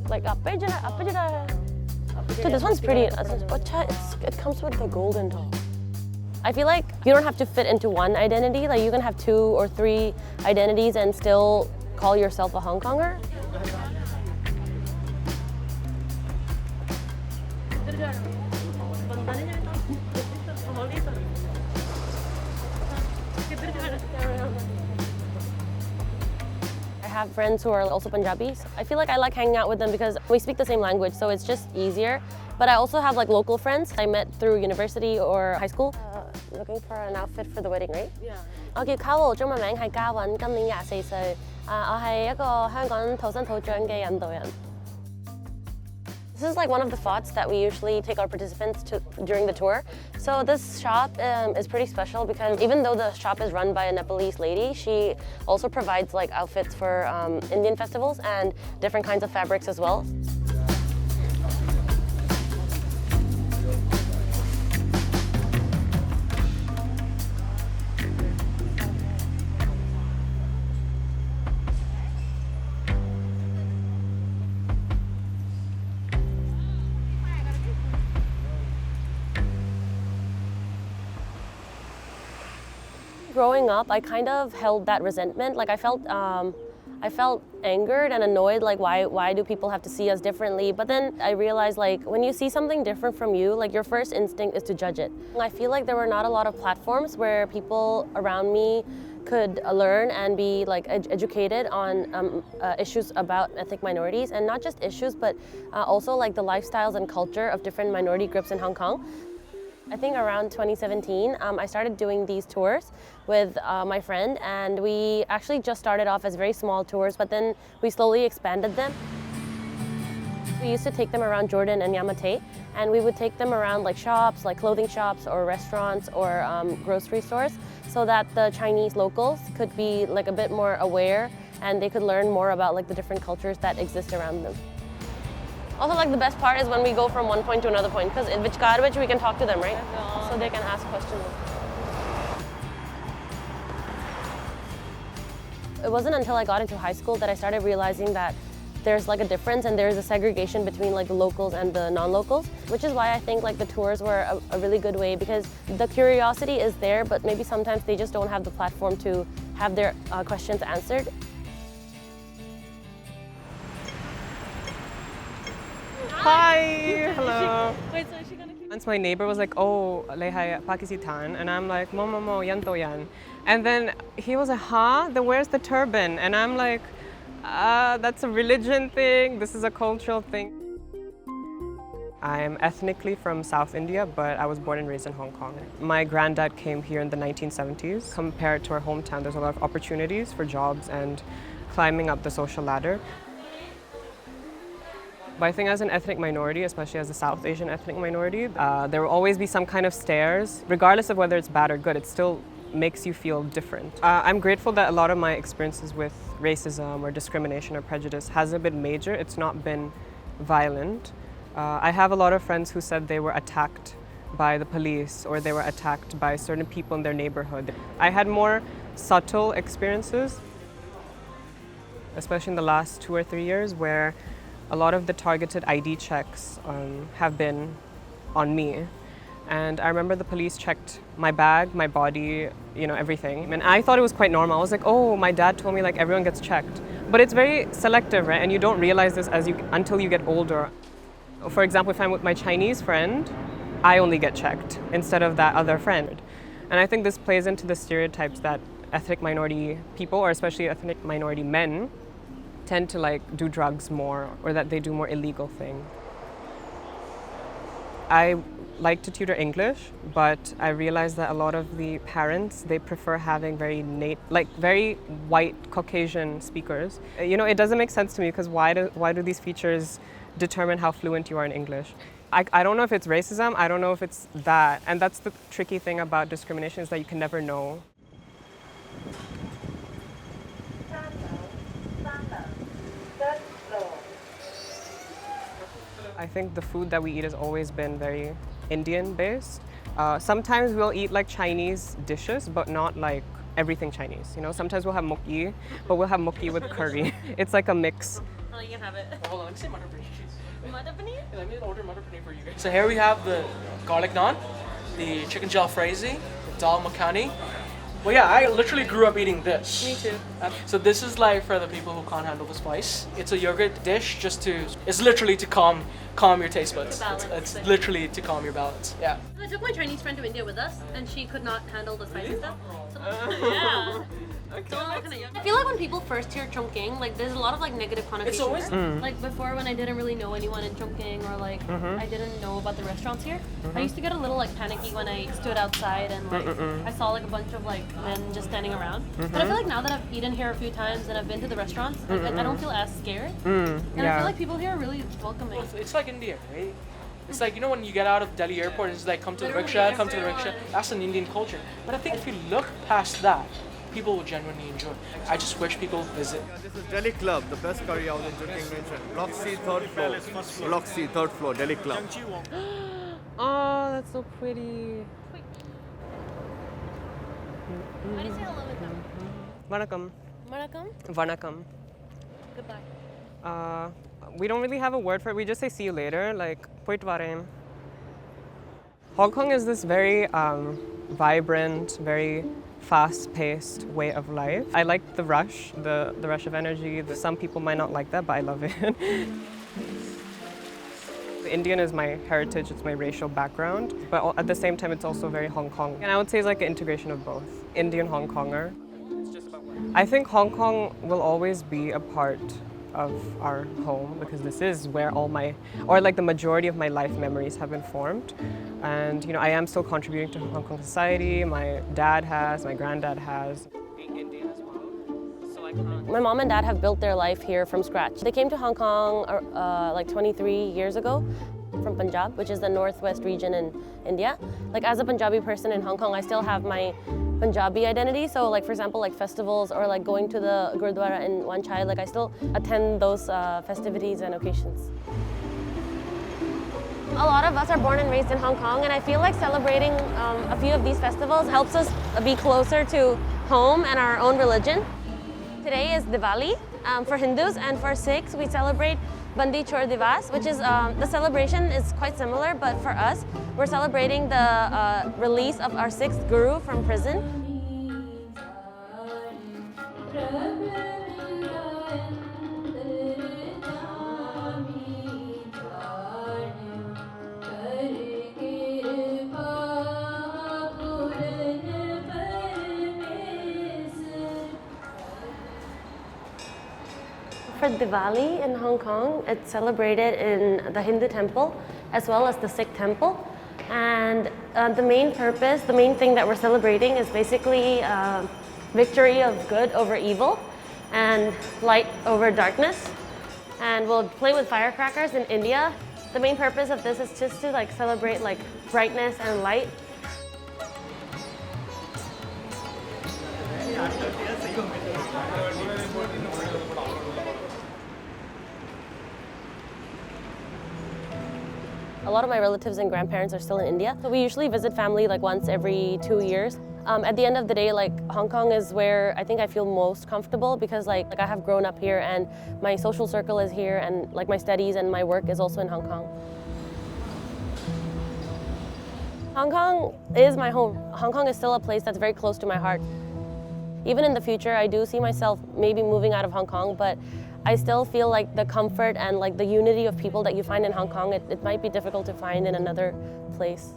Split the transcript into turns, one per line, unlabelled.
Like so this one's pretty. It comes with the golden top. I feel like you don't have to fit into one identity. Like you can have 2 or 3 identities and still call yourself a Hong Konger. I have friends who are also Punjabis. I feel like I like hanging out with them because we speak the same language, so it's just easier. But I also have like local friends I met through university or high school. Looking for an outfit for the wedding, right? Yeah. 我叫 Kaur， 中文名係嘉韻，今年24歲。我係一個香港土生土長嘅印度人。This is like one of the spots that we usually take our participants to during the tour. So this shop is pretty special because even though the shop is run by a Nepalese lady, she also provides like outfits for Indian festivals and different kinds of fabrics as well. Growing up, I kind of held that resentment. Like I felt angered and annoyed. Like why do people have to see us differently? But then I realized like when you see something different from you, like your first instinct is to judge it. I feel like there were not a lot of platforms where people around me could learn and be like educated on issues about ethnic minorities, and not just issues, but also like the lifestyles and culture of different minority groups in Hong Kong. I think around 2017, I started doing these tours with my friend, and we actually just started off as very small tours, but then we slowly expanded them. We used to take them around Jordan and Yamate, and we would take them around like shops, like clothing shops or restaurants or grocery stores, so that the Chinese locals could be like a bit more aware and they could learn more about like the different cultures that exist around them. Also, like the best part is when we go from one point to another point, because in which we can talk to them, right? So they can ask questions. It wasn't until I got into high school that I started realizing that there's like a difference and there's a segregation between like the locals and the non-locals, which is why I think like the tours were a really good way, because the curiosity is there, but maybe sometimes they just don't have the platform to have their questions answered.
Hi, hello. Wait, so is she gonna keep... Once my neighbor was like, oh, lehai Pakistan, and I'm like, mo, yan to yan. And then he was like, huh? Then where's the turban? And I'm like, that's a religion thing. This is a cultural thing. I'm ethnically from South India, but I was born and raised in Hong Kong. My granddad came here in the 1970s. Compared to our hometown, there's a lot of opportunities for jobs and climbing up the social ladder. But I think as an ethnic minority, especially as a South Asian ethnic minority, there will always be some kind of stares. Regardless of whether it's bad or good, it still makes you feel different. I'm grateful that a lot of my experiences with racism or discrimination or prejudice hasn't been major. It's not been violent. I have a lot of friends who said they were attacked by the police or they were attacked by certain people in their neighborhood. I had more subtle experiences, especially in the last 2 or 3 years, where a lot of the targeted ID checks have been on me. And I remember the police checked my bag, my body, everything. And I thought it was quite normal. I was like, oh, my dad told me like everyone gets checked. But it's very selective, right? And you don't realize this until you get older. For example, if I'm with my Chinese friend, I only get checked instead of that other friend. And I think this plays into the stereotypes that ethnic minority people, or especially ethnic minority men, tend to like do drugs more, or that they do more illegal things. I like to tutor English, but I realized that a lot of the parents, they prefer having very white Caucasian speakers. It doesn't make sense to me, because why do these features determine how fluent you are in English? I don't know if it's racism, I don't know if it's that. And that's the tricky thing about discrimination, is that you can never know. I think the food that we eat has always been very Indian based. Sometimes we'll eat like Chinese dishes, but not like everything Chinese. You know, sometimes we'll have mukki, but we'll have mukki with curry. It's like a mix.
Oh, you can have it.
Hold on, let me say mutton paneer.
Mutton paneer?
Yeah, let me order mutton paneer for you guys. So here we have the garlic naan, the chicken jalfrezi, the dal makhani. Well, yeah, I literally grew up eating this.
Me too.
So this is like for the people who can't handle the spice. It's a yogurt dish it's literally to calm your taste buds. It's literally to calm your balance. Yeah.
I took my Chinese friend to India with us, and she could not handle the spicy stuff. So, yeah. So I feel like when people first hear Chongqing, like there's a lot of like negative connotations.
It's always
like before when I didn't really know anyone in Chongqing or like I didn't know about the restaurants here. I used to get a little like panicky when I stood outside and like I saw like a bunch of like men just standing around. But I feel like now that I've eaten here a few times and I've been to the restaurants, like, I don't feel as scared. And I feel like people here are really welcoming.
It's like India, right? It's like, you know, when you get out of Delhi airport, it's like, come to the rickshaw. That's an Indian culture. But I think if you look past that, people will genuinely enjoy it. I just wish people visit.
Yeah, this is Delhi Club, the best curry house in Chongqing mentioned. Block C, third floor. Block C, third floor, Delhi Club.
Oh, that's so pretty.
How do you say hello with them?
Vanakkam.
Vanakkam?
Vanakkam.
Goodbye.
We don't really have a word for it. We just say see you later, like poit varen. Hong Kong is this very vibrant, very fast-paced way of life. I like the rush, the rush of energy. Some people might not like that, but I love it. Indian is my heritage, it's my racial background, but at the same time it's also very Hong Kong. And I would say it's like an integration of both. Indian-Hongkonger. I think Hong Kong will always be a part of our home because this is where like the majority of my life memories have been formed. And you know, I am still contributing to Hong Kong society. My dad has, my granddad has. Being Indian as well, so I can't.
My mom and dad have built their life here from scratch. They came to Hong Kong like 23 years ago from Punjab, which is the northwest region in India. Like as a Punjabi person in Hong Kong, I still have my Punjabi identity. So like for example, like festivals or like going to the Gurdwara in Wan Chai, like I still attend those festivities and occasions. A lot of us are born and raised in Hong Kong, and I feel like celebrating a few of these festivals helps us be closer to home and our own religion. Today is Diwali for Hindus, and for Sikhs we celebrate Bandi Chor Divas, which is the celebration is quite similar, but for us we're celebrating the release of our 6th guru from prison. For Diwali in Hong Kong, it's celebrated in the Hindu temple as well as the Sikh temple. And the main purpose, the main thing that we're celebrating is basically victory of good over evil and light over darkness. And we'll play with firecrackers in India. The main purpose of this is just to like celebrate like brightness and light. A lot of my relatives and grandparents are still in India, so we usually visit family like once every 2 years. At the end of the day, like Hong Kong is where I think I feel most comfortable because like I have grown up here and my social circle is here and like my studies and my work is also in Hong Kong. Hong Kong is my home. Hong Kong is still a place that's very close to my heart. Even in the future, I do see myself maybe moving out of Hong Kong, but I still feel like the comfort and like the unity of people that you find in Hong Kong, it might be difficult to find in another place.